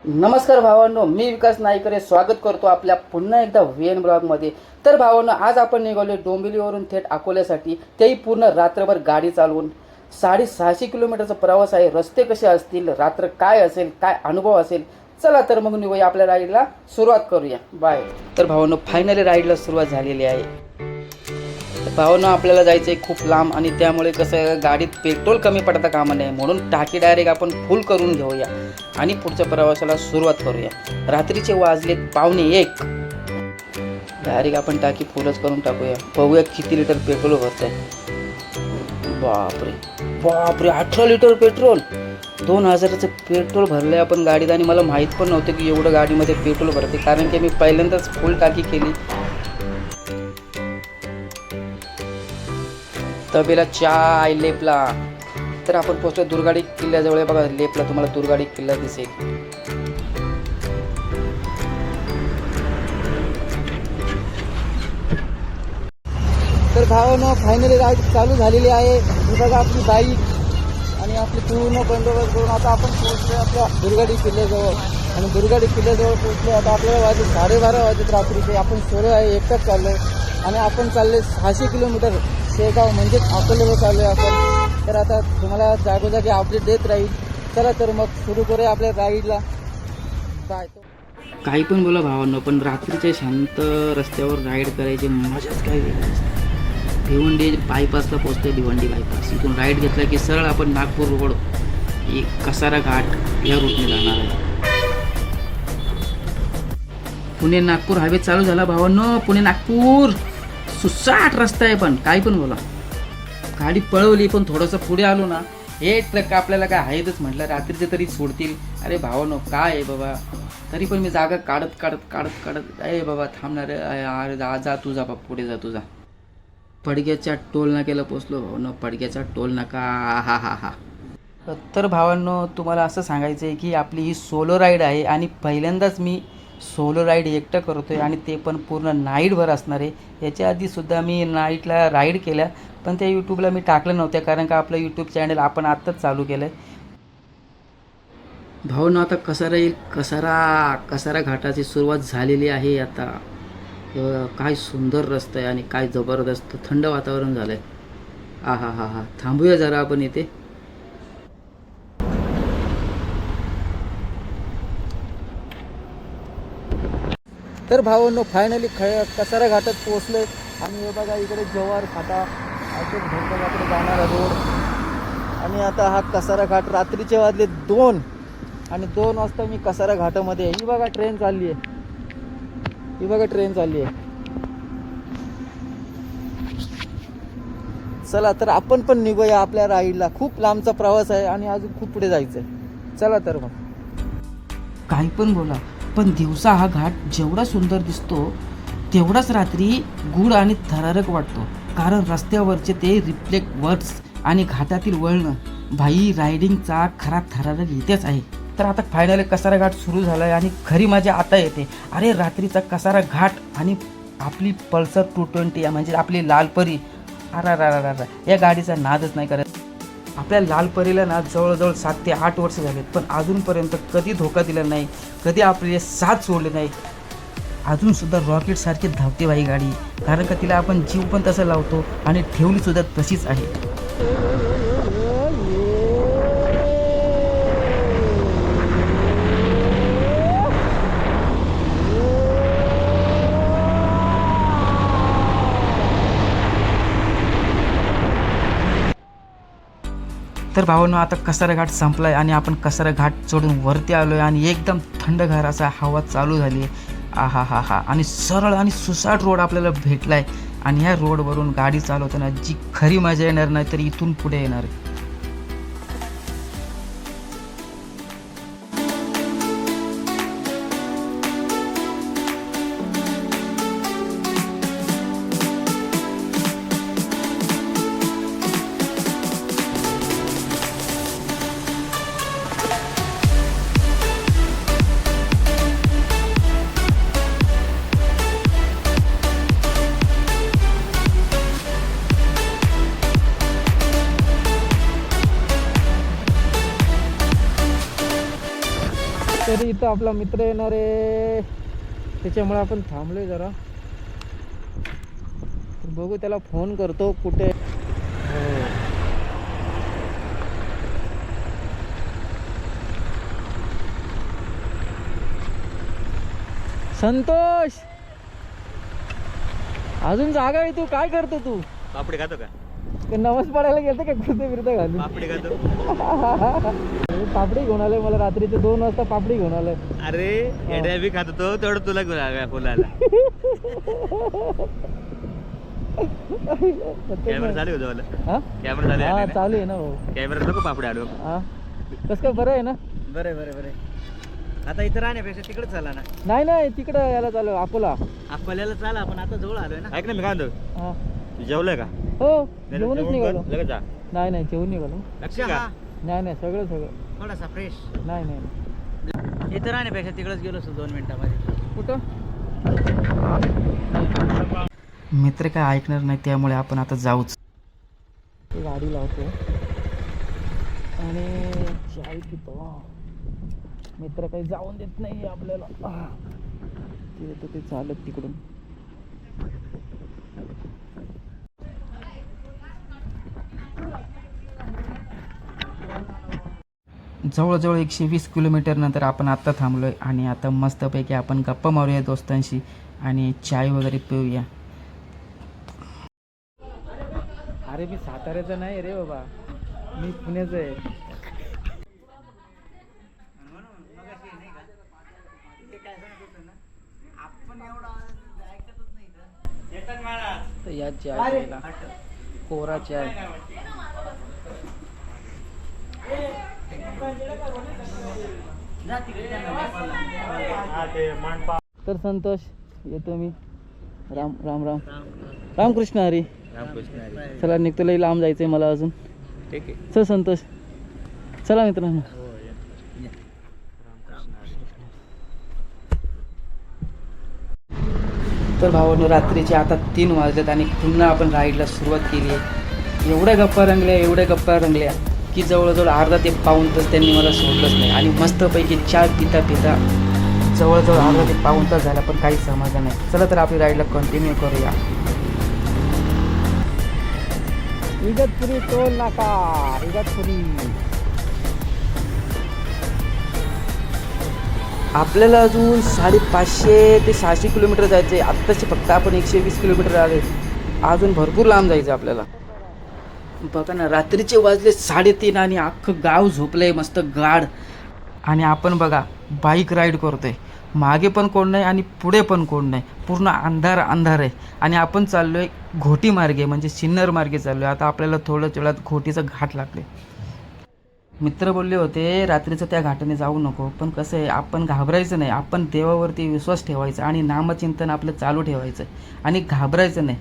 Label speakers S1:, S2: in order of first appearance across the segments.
S1: नमस्कार भावांनो, मी विकास नाईकरे स्वागत करतो आपल्या पुन्हा एकदा व्हीएन ब्लॉगमध्ये. तर भावांनो, आज आपण निघालो डोंबिवलीवरून थेट अकोल्यासाठी, तेही पूर्ण रात्रभर गाडी चालवून. 650 किलोमीटरचा प्रवास आहे. रस्ते कसे असतील, रात्र काय असेल, काय अनुभव असेल, चला तर मग निघूया आपल्या राईडला सुरुवात करूया. बाय. तर भावांनो, फायनली राईडला सुरुवात झालेली आहे. भावांनो, आपल्याला जायचं आहे खूप लांब आणि त्यामुळे कसं गाडीत पेट्रोल कमी पडता कामा नये, म्हणून टाकी डायरेक्ट आपण फुल करून घेऊया आणि पुढच्या प्रवासाला सुरुवात करूया. रात्रीचे वाजलेत 12:45. डायरेक्ट आपण टाकी फुलच करून टाकूया. बघूया किती लिटर पेट्रोल भरत आहे. बापरे बापरे, 18 लिटर पेट्रोल. 2000चं पेट्रोल भरलंय आपण गाडीत आणि मला माहीत पण नव्हतं की एवढं गाडीमध्ये पेट्रोल भरते, कारण की मी पहिल्यांदाच फुल टाकी केली. तबेला चाय लेपला. तर आपण पोहोचलो दुर्गाडी किल्ल्याजवळ. बघा लेपला तुम्हाला दुर्गाडी किल्ला दिसेल. तर भावानं फायनली राईड चालू झालेली आहे. ही बघा आपली बाईक आणि आपली पूर्ण बंदोबस्त करून आता आपण पोहोचलो आपल्या दुर्गाडी किल्ल्याजवळ. आणि दुर्गाडी किल्ल्याजवळ पोहोचलो. आता आपल्याला वाजले 12:30 वाजत रात्रीचे. आपण सोलो आहे, एकटाच चाललोय आणि आपण चालले 600 किलोमीटर शेगाव म्हणजेच अकोल्यावर चाललोय आपण. तर आता तुम्हाला जागोजागी अपडेट देत राहील. चला तर मग सुरू करूया आपल्या राईडला. काय काही पण बोला भावांनो, पण रात्रीच्या शांत रस्त्यावर राईड करायची मजाच काय वेगळी असते. भिवंडी बायपासला पोहोचतोय. भिवंडी बायपास इथून राईड घेतला की सरळ आपण नागपूर रोड, एक कसारा घाट या रूटने जाणार आहे. पुणे नागपूर हायवे चालू झाला भावांनो. पुणे नागपूर सुसाट रस्ता आहे, पण काही पण बोला. गाडी पळवली पण थोडंसं पुढे आलो ना, हे ट्रक आपल्याला काय आहेतच म्हटलं, रात्रीचे तरी सोडतील. अरे भावांनो, काय आहे बाबा. तरी पण मी जागा काढत काढत काढत काढत अरे बाबा थांबणार. अरे जा तू जा, पुढे जा तुझा. पडग्याच्या टोल नाक्याला पोचलो भावांनो. पडग्याचा टोल नाका. हा हा हा. तर भावांनो, तुम्हाला असं सांगायचं आहे की आपली ही सोलो राईड आहे आणि पहिल्यांदाच मी सोलो राईड एकटं करतो आहे आणि ते पण पूर्ण नाईटभर असणार आहे. याच्या आधीसुद्धा मी नाईटला राईड केल्या, पण त्या यूट्यूबला मी टाकलं नव्हत्या, कारण का आपलं यूट्यूब चॅनल आपण आत्ताच चालू केलं आहे. भावना आता कसारा येईल. कसारा घाटाची सुरुवात झालेली आहे आता. काय सुंदर रस्ता आहे आणि काय जबरदस्त थंड वातावरण झालं आहे. हा हा हा हा. थांबूया जरा आपण इथे. तर भावांनो, फायनली कसारा घाटात पोहोचलोय आणि हे बघा इकडे जव्हार फाटा अशोक धबधब्याकडे जाणारा रोड. आणि आता हा कसारा घाट. रात्रीचे वाजले 2 आणि 2 वाजता मी कसारा घाटामध्ये आहे. ही बघा ट्रेन चालली आहे. ही बघा ट्रेन चालली आहे. चला तर आपण पण निघूया आपल्या राईडला. खूप लांबचा प्रवास आहे आणि अजून खूप पुढे जायचं आहे. चला तर मग. काही पण बोला, पण दिवसा हा घाट जेवढा सुंदर दिसतो तेवढाच रात्री गूढ आणि थरारक वाटतो, कारण रस्त्यावरचे ते रिफ्लेक्ट वर्ड्स आणि घाटातील वळणं. भाई, रायडिंगचा खरा थरारक इथेच आहे. तर आता फायनली कसारा घाट सुरू झाला आहे आणि खरी मजा आता येते. अरे रात्रीचा कसारा घाट आणि आपली पल्सर 220 म्हणजे आपली लालपरी. अरा या गाडीचा नादच नाही करत. आपल्या लालपरीला ना जवळजवळ 7 ते 8 वर्ष झालेत, पण अजूनपर्यंत कधी धोका दिला नाही, कधी आपले साथ सोडले नाही. अजूनसुद्धा रॉकेटसारखी धावते बाई गाडी, कारण का तिला आपण जीव पण तसं लावतो आणि ठेवलीसुद्धा तशीच आहे. तर भावांनो, आता कसारा घाट संपला आहे आणि आपण कसारा घाट चढून वरती आलो आहे आणि एकदम थंडगार असा हवा चालू झाली आहे. हा हा हा. आणि सरळ आणि सुसाट रोड आपल्याला भेटला आहे आणि ह्या रोडवरून गाडी चालवताना जी खरी मजा येणार नाही तर इथून पुढे येणार आहे.
S2: ॲक्च्युली इथं आपला मित्र येणार आहे, त्याच्यामुळे आपण थांबलोय जरा. बघू, त्याला फोन करतो कुठे. संतोष, अजून जागा आहे? तू काय करतो? तू
S3: पापडी खातो का?
S2: नमस पडायला गेलतो का कुर्ते फिरता घालून?
S3: पापडी खातो.
S2: पापडी घेऊन आलोय, मला रात्रीचे 2 वाजता पापडी घेऊन आलोय.
S3: अरे एड्या बी खातो तो, तेवढं तुला घेऊन आला बोलायला. कॅमेरा चालू होतो मला.
S2: हा
S3: कॅमेरा चालू
S2: हा,
S3: आहे ना?
S2: चालू आहे ना भाऊ.
S3: कॅमेरा नको पापडी आलो.
S2: हा, कसं काय, बरं आहे ना?
S3: बरे बरे बरे. आता इथं राहण्यापेक्षा तिकडे चाला ना.
S2: नाही नाही, तिकडं याला चालू, अकोला.
S3: अकोल्याला चाला, आपण आता जवळ आलोय ना. ऐक ना, मी काय म्हणतो,
S2: हा,
S3: तू जेवलंय का?
S2: हो, जेवणच निघालो.
S3: लगेच जा.
S2: नाही नाही, जेवण निघालो.
S3: लक्ष का?
S2: नाही नाही, सगळं सगळं
S3: थोडासा फ्रेश.
S2: नाही नाही.
S3: इथं राहण्यापेक्षा तिकडेच गेलो असतो 2 मिनिटामध्ये.
S2: कुठं?
S1: मित्र काय ऐकणार नाही, त्यामुळे आपण आता जाऊच.
S2: गाडी लावतो आणि चाय पितो. मित्र काही जाऊन देत नाही आपल्याला. तिथे तर ते चालत तिकडून.
S1: जवळजवळ 120 किलोमीटर नंतर आपण आत्ता थांबलो आहे आणि आता मस्तपैकी आपण गप्पा मारूया दोस्तांशी आणि चाय वगैरे पिऊया.
S2: अरे मी साताऱ्याचा नाही रे बाबा, मी पुण्याचं आहे. तर या चाय प्यायला, कोरा चाय. तर संतोष, येतो मी. राम राम राम. रामकृष्ण हरी. चला, निघतो, लई लांब जायचंय मला अजून.
S3: ठीक आहे.
S2: चल संतोष, चला मित्रांनो.
S1: तर भावांनो, रात्रीचे आता 3 वाजलेत आणि पुन्हा आपण राईडला सुरुवात केली आहे. एवढ्या गप्पा रंगल्या की जवळजवळ अर्धा ते पाऊण तास त्यांनी मला सोडलंच नाही. आणि मस्तपैकी चाय पिता पिता जवळजवळ अर्धा ते पाऊण तास झाला, पण काही समजलं नाही. चला तर आपली राईडला कंटिन्यू करूया.
S2: इगतपुरी टोल नाका, इगतपुरी.
S1: आपल्याला अजून 550 ते 600 किलोमीटर जायचं आहे. आत्ताचे फक्त आपण 120 किलोमीटर आले, अजून भरपूर लांब जायचं आपल्याला. बघा ना, रात्रीचे वाजले 3:30 आणि अख्खं गाव झोपलंय मस्त गाढ. आणि आपण बघा बाईक राईड करतोय, मागे पण कोण नाही आणि पुढे पण कोण नाही, पूर्ण अंधार आहे. आणि आपण चाललोय घोटी मार्गे, म्हणजे सिन्नर मार्गे चाललोय. आता आपल्याला थोड्याच वेळात घोटीचा घाट लागले. मित्र बोलले होते रात्रीचं त्या घाटाने जाऊ नको, पण कसं आहे, आपण घाबरायचं नाही. आपण देवावरती विश्वास ठेवायचा आणि नामचिंतन आपलं चालू ठेवायचं आणि घाबरायचं नाही.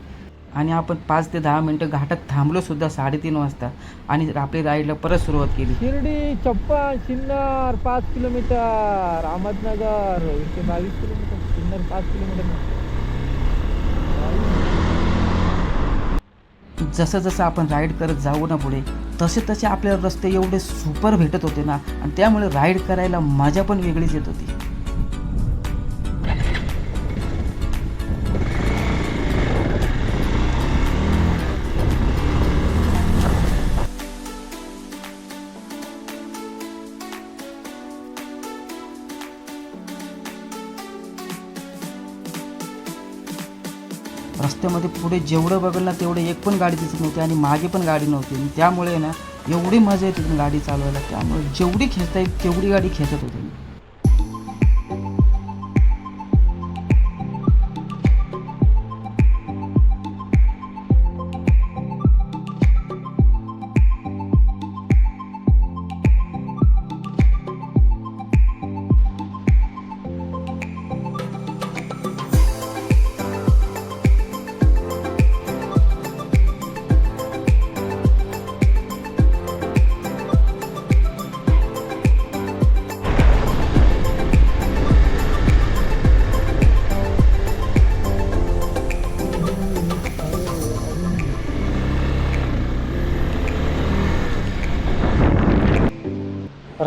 S1: आणि आपण 5 ते 10 मिनटं घाटात थांबलो सुद्धा 3:30 वाजता आणि आपली राईडला परत सुरुवात केली.
S2: Shirdi 56, Sinnar 5 kilometre, Ahmednagar 122 kilometre, Sinnar 5 kilometre.
S1: जसं जसं आपण राईड करत जाऊ ना पुढे, तसे आपल्याला रस्ते एवढे सुपर भेटत होते ना, आणि त्यामुळे राईड करायला मजा पण वेगळीच येत होती. रस्त्यामध्ये पुढे जेवढं बघलं ना तेवढे एक पण गाडी दिसत नव्हती आणि मागे पण गाडी नव्हती. त्यामुळे ना एवढी मजा येते गाडी चालवायला, त्यामुळे जेवढी खेचता येईल तेवढी गाडी खेचत होती.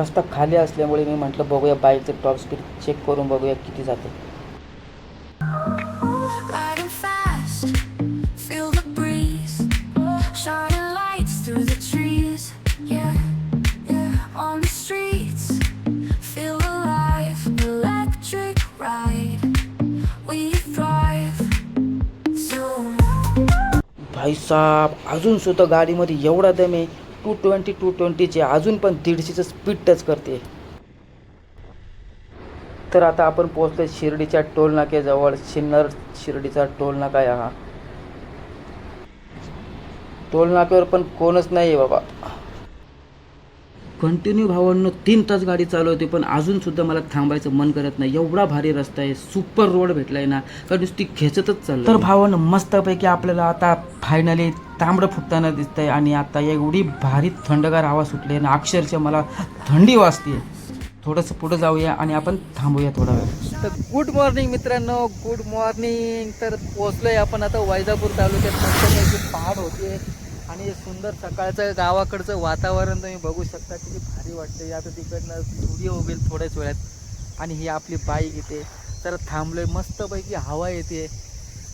S1: रस्ता खाली असल्यामुळे मी म्हटलं बघूया बाईकचं टॉप स्पीड चेक करून बघूया किती जाते.
S4: Riding fast, feel the breeze, shining lights through the trees. Yeah, yeah, on the streets, feel alive, electric ride, we thrive. So
S1: भाई साहेब अजून सुद्धा गाडीमध्ये एवढा दम आहे. 220चे अजून पण 150चं स्पीड टच करते. तर आता आपण पोहोचलो शिर्डीच्या टोल नाक्याजवळ. सिन्नर शिर्डीचा टोल नाका आहे हा. टोल नाक्यावर पण कोणच नाही आहे बाबा. कंटिन्यू भावांनो 3 तास गाडी चालवते पण अजून सुद्धा मला थांबायचं मन करत नाही. एवढा भारी रस्ता आहे, सुपर रोड भेटलाय ना का नुसती खेचतच चाललं. तर भावांनो मस्तपैकी आपल्याला आता फायनली तांबडं फुटताना दिसतंय आणि आता एवढी भारी थंडगार हवा सुटली ना अक्षरशः मला थंडी वाजते. थोडंसं पुढे जाऊया आणि आपण थांबूया थोडा वेळ.
S2: तर गुड मॉर्निंग मित्रांनो, गुड मॉर्निंग. तर पोहोचलोय आपण आता वैजापूर तालुक्यात. मस्तपैकी पहाड होते आणि सुंदर सकाळचं गावाकडचं वातावरण तुम्ही बघू शकता किती भारी वाटते. आता तिकडनं सूर्य उगेल थोड्याच वेळात आणि ही आपली बाईक येते. तर थांबलोय, मस्तपैकी हवा येते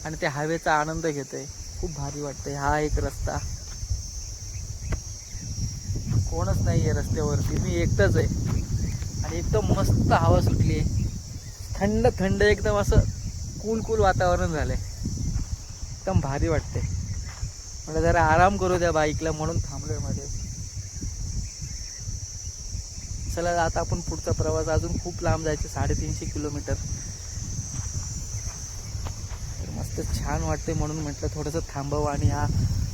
S2: आणि त्या हवेचा आनंद घेतोय. खूप भारी वाटतंय. हा एक रस्ता, कोणच नाही आहे रस्त्यावरती, मी एकटाच आहे आणि एकदम मस्त हवा सुटली आहे. थंड थंड एकदम असं कूल वातावरण झालंय. एकदम भारी वाटते. मला जरा आराम करू द्या बाईकला म्हणून थांबलोय मध्ये. चला आता आपण पुढचा प्रवास, अजून खूप लांब जायचे, 350 किलोमीटर. मस्त छान वाटते म्हणून म्हटलं थोडंसं थांबावं आणि हा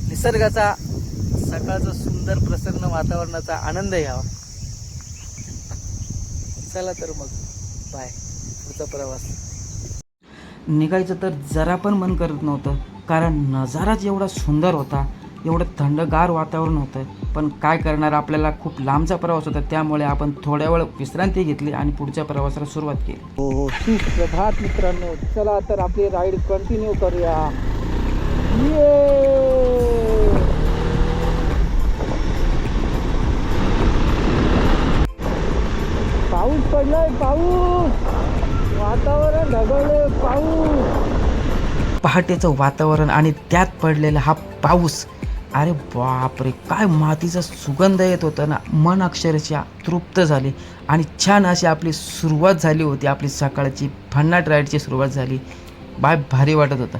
S2: निसर्गाचा सकाळचा सुंदर प्रसन्न वातावरणाचा आनंद घ्यावा. चला तर मग बाय. पुढचा प्रवास
S1: निघायचं तर जरा पण मन करत नव्हतं कारण नजाराच एवढा सुंदर होता, एवढं थंडगार वातावरण होतं. पण काय करणार, आपल्याला खूप लांबचा प्रवास होता त्यामुळे आपण थोड्या वेळ विश्रांती घेतली आणि पुढच्या प्रवासाला सुरुवात केली.
S2: हो सुप्रभात मित्रांनो. चला तर आपली राईड कंटिन्यू करूया. पाऊस पडलाय, पाऊस, वातावरण ढगळलंय, पाऊस.
S1: पहाटेचं वातावरण आणि त्यात पडलेला हा पाऊस, अरे बापरे काय मातीचा सुगंध येत होता ना. मन अक्षरशः तृप्त झाली आणि छान अशी आपली सुरुवात झाली होती. आपली सकाळची भन्नाट राईडची सुरुवात झाली. भारी वाटत होता.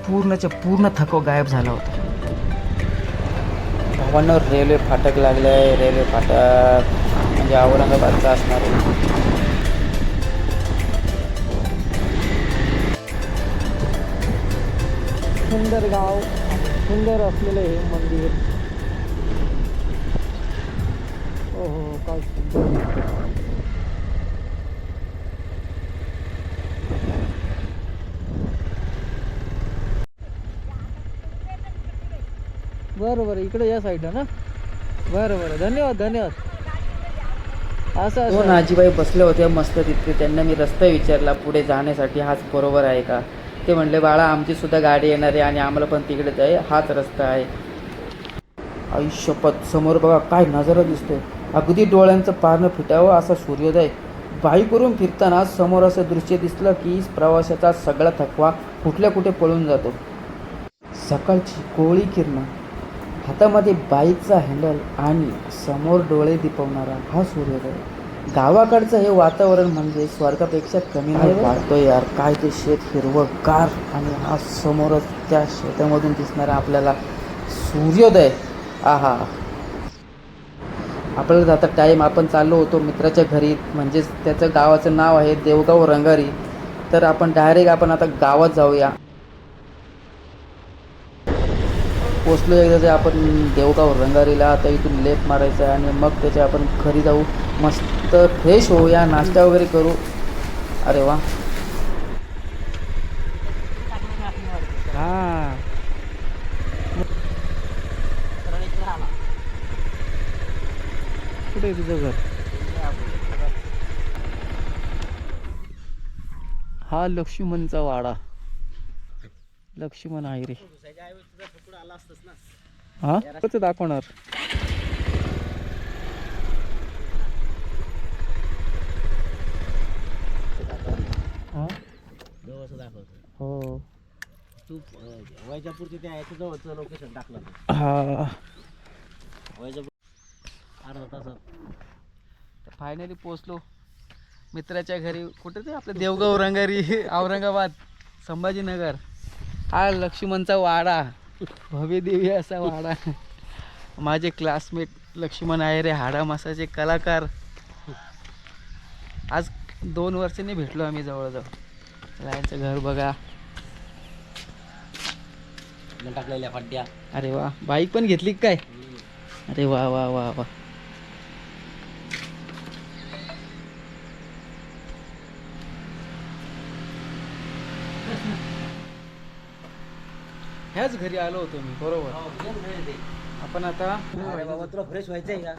S1: पूर्णच्या पूर्ण थकवा गायब झाला होता. भावांना रेल्वे फाटक लागलं आहे. रेल्वे फाटक म्हणजे औरंगाबादचा असणार आहे.
S2: सुंदर गाव, सुंदर असलेलं हे मंदिर. हो काय सुंदर. बरं इकडे या साईडला ना. बरं धन्यवाद. असं
S1: दोन आजीबाई बसले होते मस्त तिथे. त्यांना मी रस्ता विचारला पुढे जाण्यासाठी, हाच बरोबर आहे का. ते म्हणले बाळा आमची सुद्धा गाडी येणार आहे आणि आम्हाला पण तिकडेच आहे, हाच रस्ता आहे. आयुष्यपत समोर बघा काय नजारा दिसतोय. अगदी डोळ्यांचं पारणं फिटावं असा सूर्योदय. बाईकवरून फिरताना समोर असं दृश्य दिसलं की प्रवासाचा सगळा थकवा कुठल्या कुठे पळून जातो. सकाळची कोवळी किरणं, हातामध्ये बाईकचा हँडल आणि समोर डोळे दिपवणारा हा सूर्योदय. गावाकडचं हे वातावरण म्हणजे स्वर्गापेक्षा कमी नाही वाटतो यार. काय ते शेत हिरवंगार आणि हा समोरच त्या शेतामधून दिसणारा आपल्याला सूर्योदय. आहा. आपल्याला जाता टाईम आपण चाललो होतो मित्राच्या घरी, म्हणजेच त्याचं गावाचं नाव आहे देवगाव रंगारी. तर आपण डायरेक्ट आता गावात जाऊया. पोचलो एकदा ते आपण देवगाव रंगारीला. आता इथून लेफ्ट मारायचा आणि मग त्याच्या आपण घरी जाऊ, मस्त फ्रेश होऊया, नाश्ता वगैरे करू. अरे वा.
S2: हा कुठे तुझं घर? हा लक्ष्मणचा वाडा. लक्ष्मण आहे रे. हा कसं दाखवणार.
S3: थोडंसं दाखवतो.
S1: हो
S3: तू वैजापूरच्या त्या याच्या जवळचं लोकेशन टाकलं
S1: हा.
S3: वैजापूर अर्धा तासात.
S2: फायनली पोचलो मित्राच्या घरी. कुठे ते आपलं देवगाव रंगारी औरंगाबाद संभाजीनगर. हा लक्ष्मणचा वाडा, भव्य दिव्य असा वाडा. माझे क्लासमेट लक्ष्मण आहे रे, हाडा मासाचे कलाकार. आज 2 वर्षांनी भेटलो आम्ही जवळजवळ. यांचं घर बघा.
S3: टाकलेल्या खड्ड्या.
S2: अरे वा, बाईक पण घेतली का काय? अरे वा वा वा वा. ह्याच घरी आलो होतो मी, बरोबर. आपण आता
S3: बाबा तुला फ्रेश व्हायचंय का?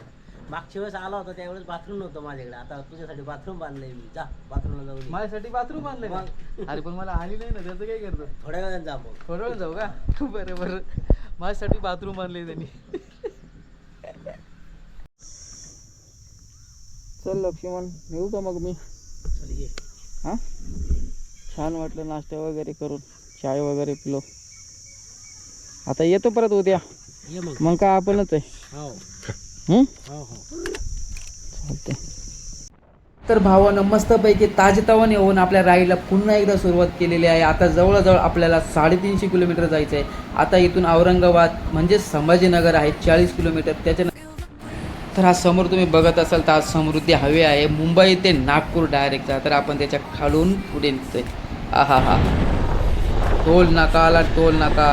S3: मागच्या वेळेस आला होता त्यावेळेस बाथरूम नव्हतं माझ्याकडे. आता तुझ्यासाठी बाथरूम बांधलंय मी. जा बाथरूमला जाऊन ये.
S2: माझ्यासाठी बाथरूम बांधलं का? अरे पण मला आली नाही ना, त्याचं काय करतो?
S3: थोड्या वेळाने जा मग.
S2: थोडं वेळ जाऊ का? बरं बरं. माझ्यासाठी बाथरूम बांधले त्यांनी. चल लक्ष्मण, येऊ का मग मी?
S3: चल ये.
S2: हां, छान वाटलं नाश्ता वगैरे करून, चाय वगैरे पिलो. आता येतो परत उद्या.
S3: ये मग.
S2: मग काय आपणच आहे.
S3: हो
S2: हं?
S3: हो हो.
S2: चालतंय. तर भावानं मस्तपैकी ताजेतवाने होऊन आपल्या राईडला पुन्हा एकदा सुरुवात केलेली आहे. आता जवळजवळ आपल्याला 350 किलोमीटर जायचं आहे. आता इथून औरंगाबाद म्हणजे संभाजीनगर आहे 40 किलोमीटर. त्याच्या तर हा समोर तुम्ही बघत असाल तर आज समृद्धी हायवे आहे, मुंबई ते नागपूर डायरेक्टचा. तर आपण त्याच्या खालून पुढे निघतोय. आहा हा, टोल नाका आला, टोल नाका.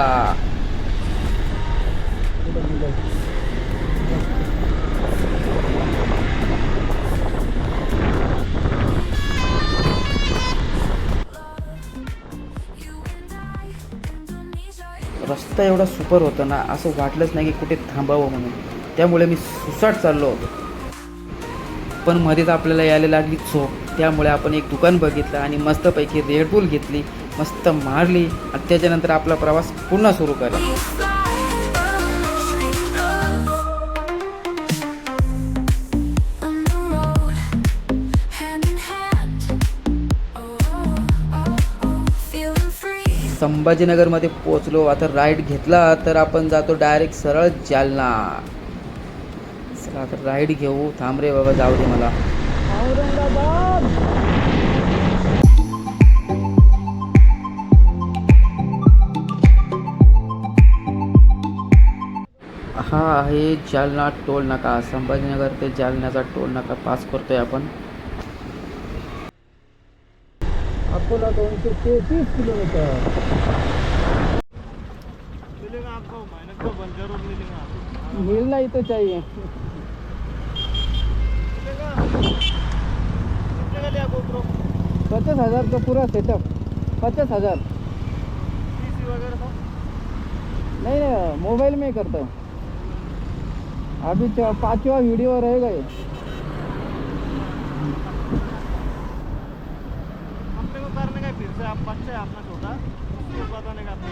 S2: रस्ता एवढा सुपर होता ना, असं वाटलंच नाही की कुठे थांबावं म्हणून. त्यामुळे मी सुसाट चाललो होतो. पण मध्येच आपल्याला यायला लागली झोप. त्यामुळे आपण एक दुकान बघितलं आणि मस्तपैकी रेड बुल घेतली, मस्त मारली आणि त्याच्यानंतर आपला प्रवास पुन्हा सुरू केला. संभाजीनगरमध्ये पोहोचलो. आता राईड घेतला तर आपण जातो डायरेक्ट सरळ जालना. चला आता राईड घेऊ. थांब रे बाबा, जाऊ दे मला. औरंगाबाद. हा आहे जालना टोल नाका. संभाजीनगर ते जालन्याचा टोल नाका पास करतोय आपण. अकोला 233 किलोमीटर. मिलना ही तो चाहिए. 50,000 का पूरा सेटअप. 50,000. नहीं नहीं, मोबाइल में ही करता हूँ. अभी 5वां वीडियो रहेगा ये.
S3: अपने को करने का फिर से आप बच्चा है अपना छोटा, उसको बताने का अपने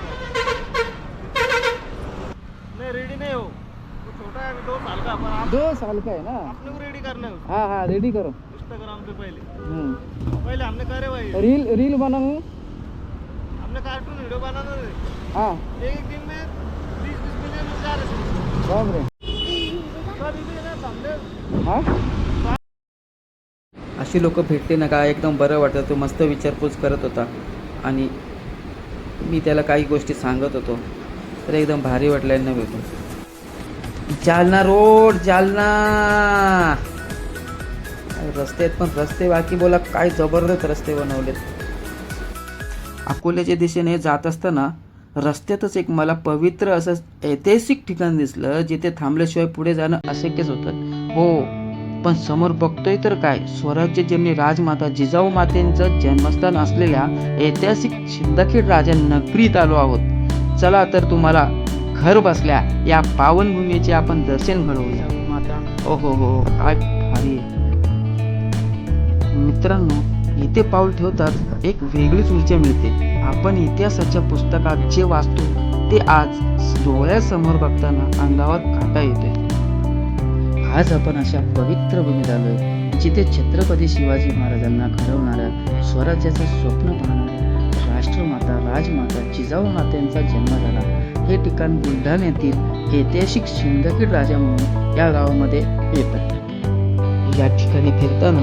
S3: नहीं रेडी नहीं हो. वो छोटा है अभी 2 साल का. पर आप
S2: 2 साल का है ना.
S3: अपने को रेडी करना है उसको.
S2: हाँ हाँ, रेडी करो.
S3: इंस्टाग्राम पे पहले हमने करे भाई.
S2: रील बनाऊँ.
S3: हमने कार्टून वीडियो बनाना है.
S2: हाँ,
S3: एक दिन में 20-20 मिलियन मिल जा रहे.
S2: बाप रे. हाँ, अशी लोक भेटले ना का एकदम बरं वाटतं. तो मस्त विचारपूस करत होता आणि मी त्याला काही गोष्टी सांगत होतो, तर एकदम भारी वाटलं यांना भेटून. जालना रोड, जालना. रस्ते आहेत पण रस्ते बाकी बोला काय जबरदस्त रस्ते बनवलेत. अकोल्याच्या दिशेने जात असताना रस्त्यातच एक मला पवित्र असं ऐतिहासिक ठिकाण दिसलं, जिथे थांबल्याशिवाय पुढे जाणं अशक्यच होतं. हो, पण समोर बघतोय तर काय, स्वराज्य जननी राजमाता जिजाऊ मातेंचं जन्मस्थान असलेल्या ऐतिहासिक सिंदखेड राजा नगरीत आलो आहोत. चला तर तुम्हाला घर बसल्या या पावनभूमीचे आपण दर्शन घडवूया. माता, हो हो, काय भारी. मित्रांनो, इथे पाऊल ठेवताच एक वेगळीच ऊर्जा मिळते. आपण इतिहासाच्या पुस्तकात जे वाचतो ते आज डोळ्यासमोर बघताना अंगावर काटा येतोय. आज आपण अशा पवित्र भूमीत आलोय, जिथे छत्रपती शिवाजी महाराजांना घडवणाऱ्या स्वराज्याचं स्वप्न पाहणाऱ्या
S1: राष्ट्रमाता राजमाता जिजाऊ मात्यांचा जन्म झाला. हे ठिकाण बुलढाण्यातील ऐतिहासिक सिंदखेड राजा म्हणून या गावामध्ये येतं. या ठिकाणी फिरताना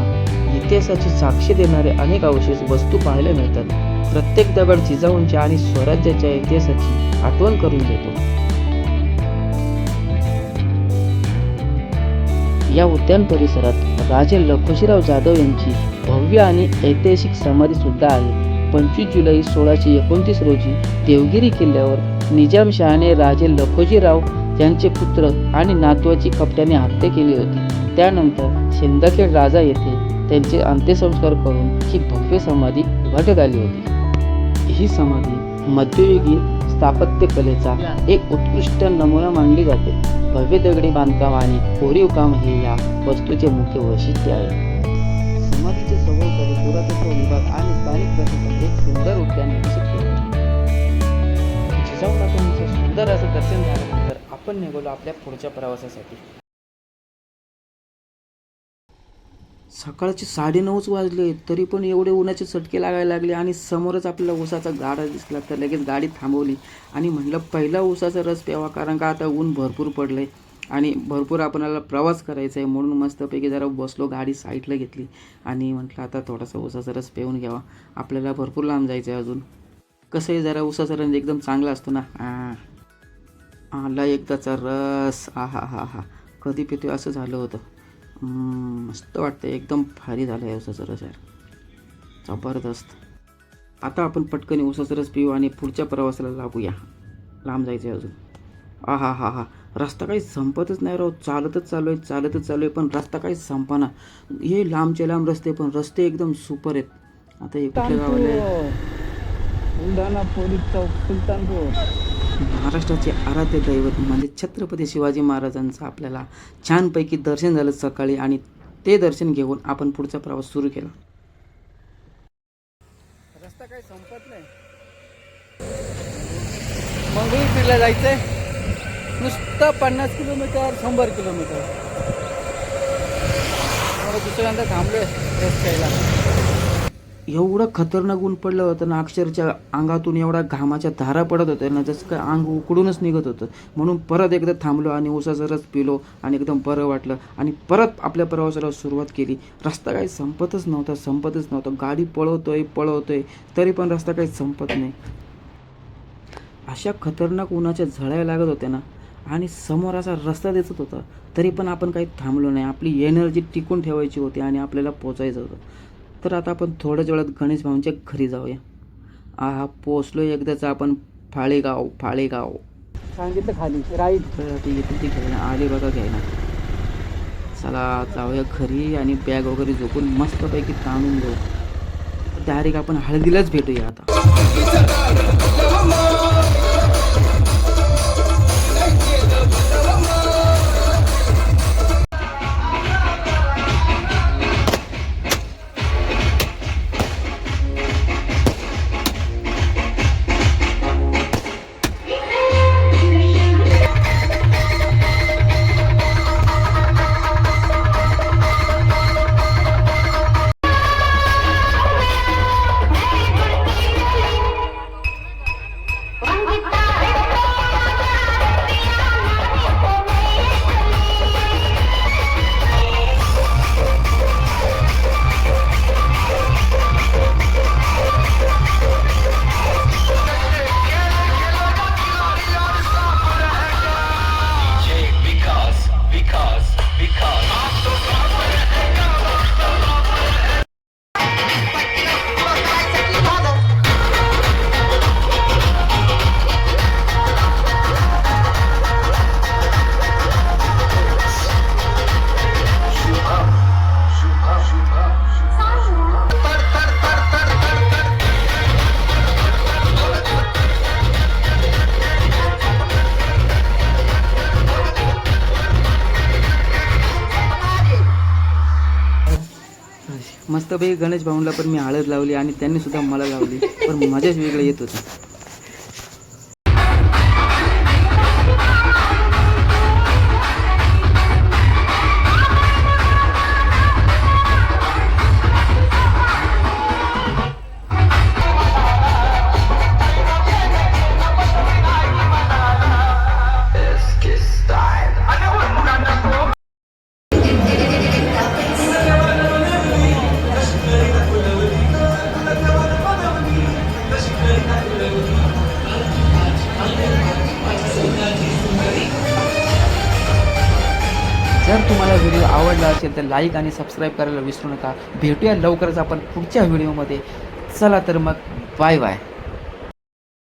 S1: इतिहासाची साक्ष देणारे अनेक अवशेष वस्तू पाहायला मिळतात. प्रत्येक दगड जिजाऊंच्या आणि स्वराज्याच्या इतिहासाची आठवण करून देतो. या उद्यान परिसरात राजे लखोजीराव जाधव यांची भव्य आणि ऐतिहासिक समाधी सुद्धा आहे. 25 जुलै 1629 रोजी देवगिरी किल्ल्यावर निजामशहाने राजे लखोजीराव यांचे पुत्र आणि नातवाची कपट्याने हत्या केली होती. त्यानंतर सिंदखेड राजा येथे त्यांचे अंत्यसंस्कार करून ही भव्य समाधी उभारण्यात आली होती. ही समाधी मध्ययुगीन स्थापत्यकलेचा एक उत्कृष्ट नमुना मानली जाते. भव्य दगडी बांधकाम आणि कोरीव काम हे या वस्तूचे मुख्य वैशिष्ट्य आहे. समाधीचे सभोवताली पुरातत्व विभाग आणि स्थानिक प्रशासन एक सुंदर उद्यान विकसित केले आहे. जिजाऊ मातांचं सुंदर असं दर्शन झाल्यानंतर आपण निघालो आपल्या पुढच्या प्रवासासाठी. सकाळचे 9:30 वाजले तरी पण एवढे उन्हाचे चटके लागायला लागले आणि समोरच आपल्याला ऊसाचा गाडा दिसला तर लगेच गाडी थांबवली आणि म्हटलं पहिला ऊसाचा रस प्यावा, कारण का आता ऊन भरपूर पडलंय आणि भरपूर आपल्याला प्रवास करायचा आहे. म्हणून मस्तपैकी जरा बसलो, गाडी साईडला घेतली आणि म्हटलं आता थोडासा ऊसाचा रस पिऊन घ्यावा, आपल्याला भरपूर लांब जायचं आहे अजून. कसं आहे जरा ऊसाचा रस एकदम चांगला असतो ना. आला एकदाचा रस, हा हा हा हा कधी पितोय असं झालं होतं. मस्त वाटतं, एकदम भारी झालं आहे ऊसाचा रस यार, जबरदस्त. आता आपण पटकन ऊसाचा रस पिऊ आणि पुढच्या प्रवासाला लागूया. लांब जायचं आहे अजून. हा हा हा रस्ता काही संपतच नाही राव. चालतच चालू आहे पण रस्ता काही संपना. हे लांबचे लांब रस्ते पण रस्ते एकदम सुपर आहेत. आता हे कुठल्या गावाला आहे?
S2: बुलढाणा पोलीस चौक सुलतानपूर.
S1: महाराष्ट्राचे आराध्य दैवत म्हणजे छत्रपती शिवाजी महाराजांचं आपल्याला छानपैकी दर्शन झालं सकाळी आणि ते दर्शन घेऊन आपण पुढचा प्रवास सुरू केला.
S2: रस्ता काही संपत नाही. मंगळूरला जायचंय नुसतं 50 किलोमीटर 100 किलोमीटर. दुसऱ्यांदा थांबलोय रस्त्याला.
S1: एवढं खतरनाक ऊन पडलं होतं ना, अक्षरच्या अंगातून एवढा घामाच्या धारा पडत होत्या ना, जसं काय अंग उकडूनच निघत होतं. म्हणून परत एकदा थांबलो आणि ऊसाचा रस पिलो आणि एकदम बरं वाटलं आणि परत आपल्या प्रवासाला सुरुवात केली. रस्ता काही संपतच नव्हता. गाडी पळवतोय तरी पण रस्ता काही संपत नाही. अशा खतरनाक उन्हाच्या झळ्या लागत होत्या ना आणि समोर असा रस्ता दिसत होता तरी पण आपण काही थांबलो नाही. आपली एनर्जी टिकून ठेवायची होती आणि आपल्याला पोचायचं होतं. तर आता आपण थोड्याच वेळात गणेश भाऊंच्या घरी जाऊया. पोचलो एकदाच आपण फाळेगाव.
S2: सांगितलं खाली राईट.
S1: ती घ्यायला आले बघा घ्यायला. चला जाऊया घरी आणि बॅग वगैरे झोपून मस्तपैकी ताणून घेऊ. डायरेक्ट आपण हळदीलाच भेटूया आता. मस्तपैकी गणेश भाऊंला पण मी हळद लावली आणि त्यांनी सुद्धा मला लावली, पण मजाच वेगळं येत होती. जर तुम्हाला व्हिडिओ आवडला असेल तर लाईक आणि सबस्क्राईब करायला विसरू नका. भेटूया लवकरच आपण पुढच्या व्हिडिओमध्ये. चला तर मग बाय बाय.